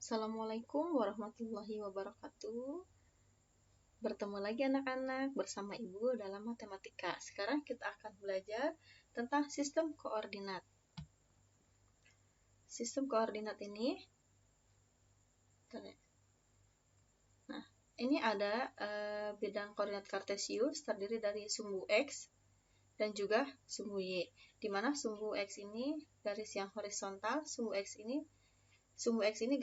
Assalamualaikum warahmatullahi wabarakatuh. Bertemu lagi anak-anak bersama Ibu dalam matematika. Sekarang kita akan belajar tentang sistem koordinat. Sistem koordinat ini, nah, ini ada bidang koordinat kartesius terdiri dari sumbu X dan juga sumbu Y. Di mana sumbu X ini garis yang horizontal, sumbu X ini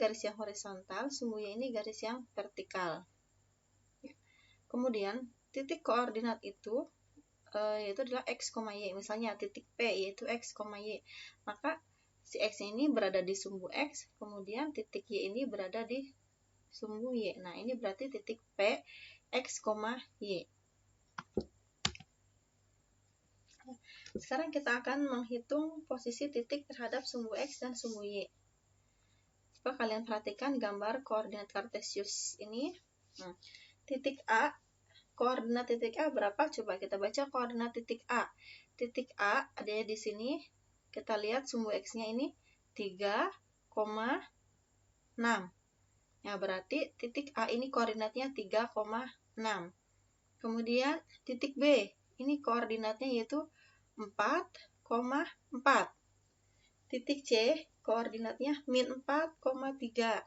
garis yang horizontal, sumbu Y ini garis yang vertikal. Kemudian titik koordinat itu yaitu adalah X, Y. Misalnya titik P yaitu X, Y. Maka si X ini berada di sumbu X, kemudian titik Y ini berada di sumbu Y. Nah, ini berarti titik P, X, Y. Sekarang kita akan menghitung posisi titik terhadap sumbu X dan sumbu Y. Coba kalian perhatikan gambar koordinat kartesius ini. Nah, titik A, koordinat titik A berapa? Coba kita baca koordinat titik A. Titik A ada di sini. Kita lihat sumbu X-nya ini 3,6. Ya, berarti titik A ini koordinatnya 3,6. Kemudian titik B, ini koordinatnya yaitu 4,4. Titik C, koordinatnya min 4,3.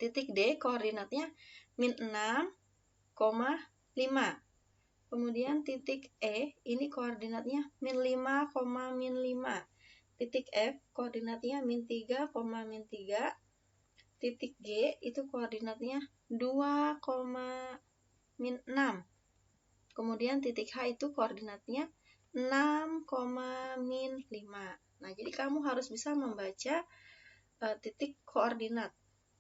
Titik D, koordinatnya min 6,5. Kemudian titik E, ini koordinatnya min 5,5. Titik F, koordinatnya min 3,3. Titik G, itu koordinatnya 2,6. Kemudian titik H itu koordinatnya 6,5. Nah, jadi kamu harus bisa membaca titik koordinat,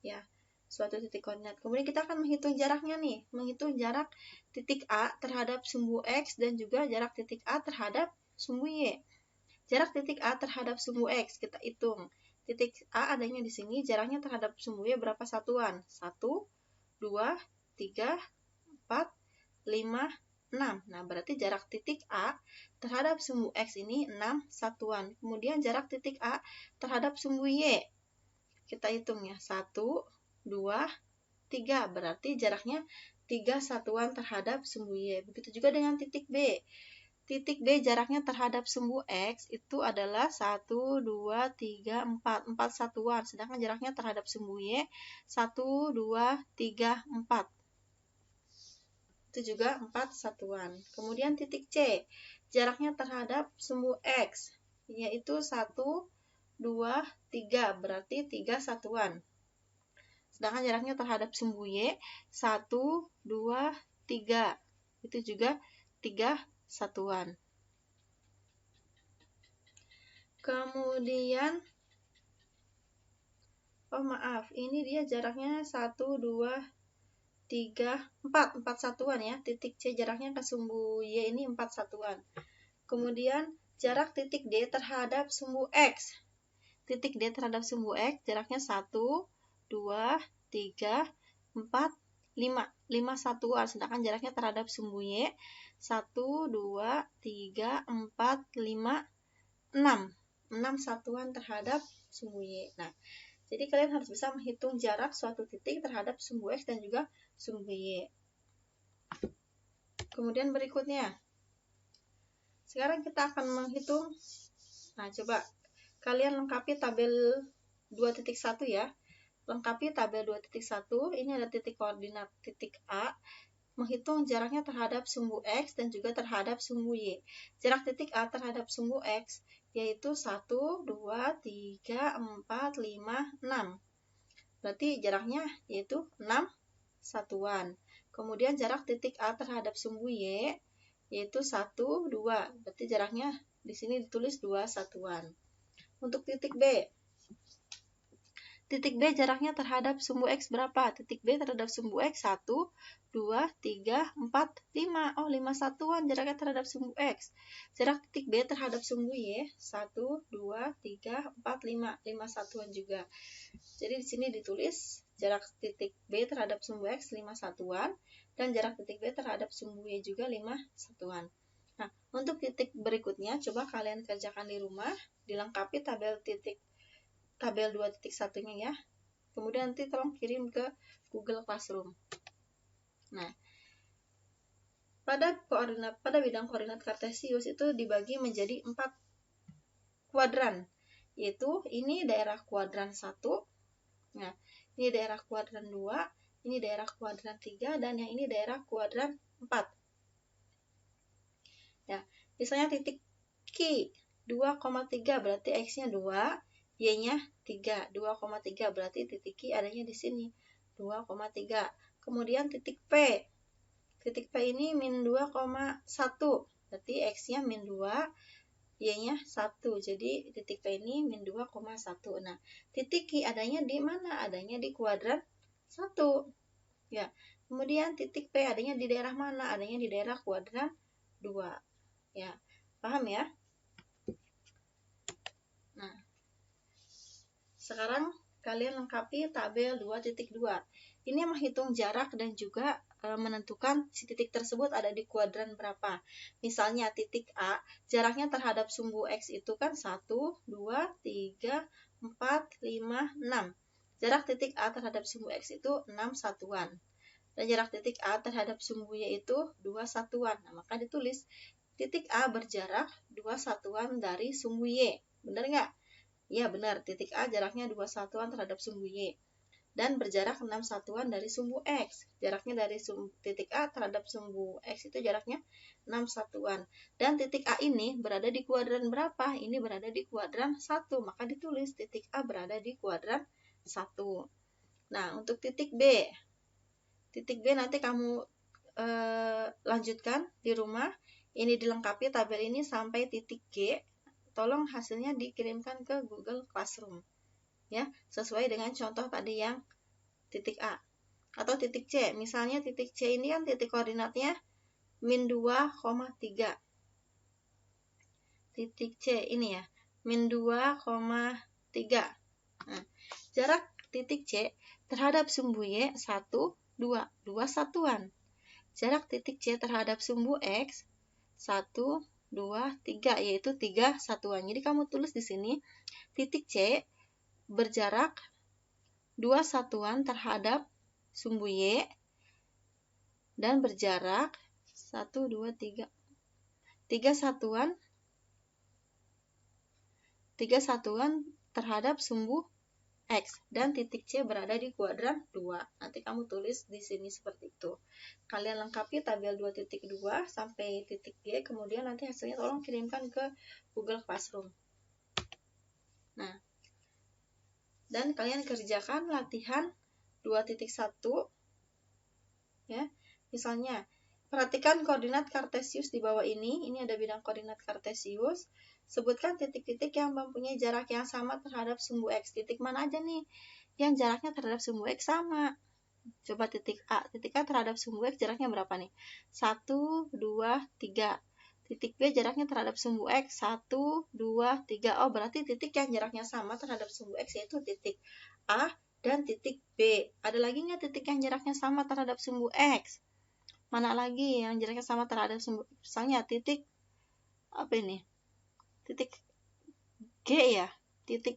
ya, suatu titik koordinat. Kemudian kita akan menghitung jaraknya nih, menghitung jarak titik A terhadap sumbu X dan juga jarak titik A terhadap sumbu Y. Jarak titik A terhadap sumbu X kita hitung. Titik A adanya di sini, jaraknya terhadap sumbu Y berapa satuan? 1, 2, 3, 4, 5, 6. Nah, berarti jarak titik A terhadap sumbu X ini 6 satuan. Kemudian jarak titik A terhadap sumbu Y. Kita hitung ya, 1, 2, 3. Berarti jaraknya 3 satuan terhadap sumbu Y. Begitu juga dengan titik B. Titik B jaraknya terhadap sumbu X itu adalah 1, 2, 3, 4. 4 satuan. Sedangkan jaraknya terhadap sumbu Y 1, 2, 3, 4. Itu juga 4 satuan. Kemudian titik C, jaraknya terhadap sumbu X, yaitu 1, 2, 3, berarti 3 satuan. Sedangkan jaraknya terhadap sumbu Y, 1, 2, 3, itu juga 3 satuan. Kemudian, ini dia jaraknya 1, 2, 3, 4 satuan ya. Titik C jaraknya ke sumbu Y ini 4 satuan. Kemudian jarak titik D terhadap sumbu X. Titik D terhadap sumbu X jaraknya 1, 2, 3, 4, 5. 5 satuan. Sedangkan jaraknya terhadap sumbu Y 1, 2, 3, 4, 5, 6. 6 satuan terhadap sumbu Y. Nah, jadi kalian harus bisa menghitung jarak suatu titik terhadap sumbu X dan juga sumbu Y. Kemudian berikutnya, sekarang kita akan menghitung. Nah, coba kalian lengkapi tabel 2.1 ya. Lengkapi tabel 2.1. Ini ada titik koordinat titik A. Menghitung jaraknya terhadap sumbu X dan juga terhadap sumbu Y. Jarak titik A terhadap sumbu X yaitu 1, 2, 3, 4, 5, 6. Berarti jaraknya yaitu 6 satuan. Kemudian jarak titik A terhadap sumbu Y yaitu 1, 2. Berarti jaraknya di sini ditulis 2 satuan. Untuk titik B. Titik B jaraknya terhadap sumbu X berapa? Titik B terhadap sumbu X 1, 2, 3, 4, 5. Oh, 5 satuan jaraknya terhadap sumbu X. Jarak titik B terhadap sumbu Y 1, 2, 3, 4, 5. 5 satuan juga. Jadi di sini ditulis jarak titik B terhadap sumbu X 5 satuan dan jarak titik B terhadap sumbu Y juga 5 satuan. Nah, untuk titik berikutnya coba kalian kerjakan di rumah, dilengkapi tabel 2.1-nya ya. kemudian nanti tolong kirim ke Google Classroom. Nah, pada bidang koordinat kartesius itu dibagi menjadi 4 kuadran, yaitu ini daerah kuadran 1, nah ini daerah kuadran 2, ini daerah kuadran 3, dan yang ini daerah kuadran 4. Ya, misalnya titik Q 2,3 berarti X-nya 2, Y-nya 3. 2,3 berarti titik Q adanya di sini, 2,3. Kemudian titik P. Titik P ini min 2,1. Berarti X-nya min 2, Y-nya 1. Jadi titik P ini min 2,1. Nah, titik Q adanya di mana? Adanya di kuadran 1. Ya. Kemudian titik P adanya di daerah mana? Adanya di daerah kuadran 2. Ya, paham ya? Nah, sekarang kalian lengkapi tabel 2.2. Ini menghitung jarak dan juga menentukan si titik tersebut ada di kuadran berapa. Misalnya titik A, jaraknya terhadap sumbu X itu kan 1, 2, 3, 4, 5, 6. Jarak titik A terhadap sumbu X itu 6 satuan. Dan jarak titik A terhadap sumbu Y itu 2 satuan. Nah, maka ditulis titik A berjarak 2 satuan dari sumbu Y. Benar nggak? Ya, benar. Titik A jaraknya 2 satuan terhadap sumbu Y. Dan berjarak 6 satuan dari sumbu X. Jaraknya dari titik A terhadap sumbu X itu jaraknya 6 satuan. Dan titik A ini berada di kuadran berapa? Ini berada di kuadran 1. Maka ditulis titik A berada di kuadran 1. Nah, untuk titik B. Titik B nanti kamu lanjutkan di rumah. Ini dilengkapi tabel ini sampai titik G. Tolong hasilnya dikirimkan ke Google Classroom. Ya, sesuai dengan contoh tadi yang titik A. Atau titik C. Misalnya titik C ini kan titik koordinatnya min 2,3. Titik C ini ya, min 2,3. Nah, jarak titik C terhadap sumbu Y 1, 2. 2 satuan. Jarak titik C terhadap sumbu X 1, 2, 3, yaitu 3 satuan. Jadi kamu tulis di sini titik C berjarak 2 satuan terhadap sumbu Y dan berjarak 1, 2, 3 satuan 3 satuan terhadap sumbu X, dan titik C berada di kuadran 2. Nanti kamu tulis di sini seperti itu. Kalian lengkapi tabel 2.2 sampai titik G, kemudian nanti hasilnya tolong kirimkan ke Google Classroom. Nah, dan kalian kerjakan latihan 2.1 ya. Misalnya, perhatikan koordinat kartesius di bawah ini. Ini ada bidang koordinat kartesius. Sebutkan titik-titik yang mempunyai jarak yang sama terhadap sumbu X. Titik mana aja nih yang jaraknya terhadap sumbu X sama? Coba titik A. Titik A terhadap sumbu X jaraknya berapa nih? 1, 2, 3. Titik B jaraknya terhadap sumbu X 1, 2, 3. Oh, berarti titik yang jaraknya sama terhadap sumbu X yaitu titik A dan titik B. Ada lagi nggak titik yang jaraknya sama terhadap sumbu X? Mana lagi yang jaraknya sama terhadap sumbu? Misalnya titik apa ini? Titik G ya. Titik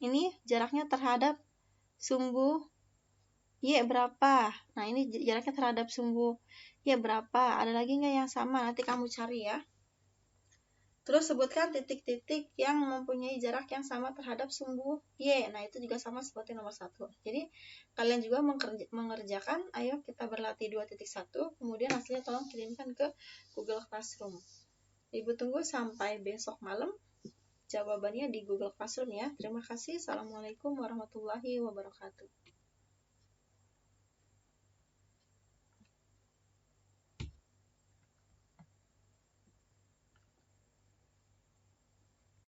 ini jaraknya terhadap sumbu Y berapa? Nah, ini jaraknya terhadap sumbu Y berapa? Ada lagi nggak yang sama? Nanti kamu cari ya. Terus sebutkan titik-titik yang mempunyai jarak yang sama terhadap sumbu Y. Nah, itu juga sama seperti nomor 1. Jadi, kalian juga mengerjakan. Ayo kita berlatih 2.1. Kemudian hasilnya tolong kirimkan ke Google Classroom. Ibu tunggu sampai besok malam. Jawabannya di Google Classroom ya. Terima kasih. Assalamualaikum warahmatullahi wabarakatuh.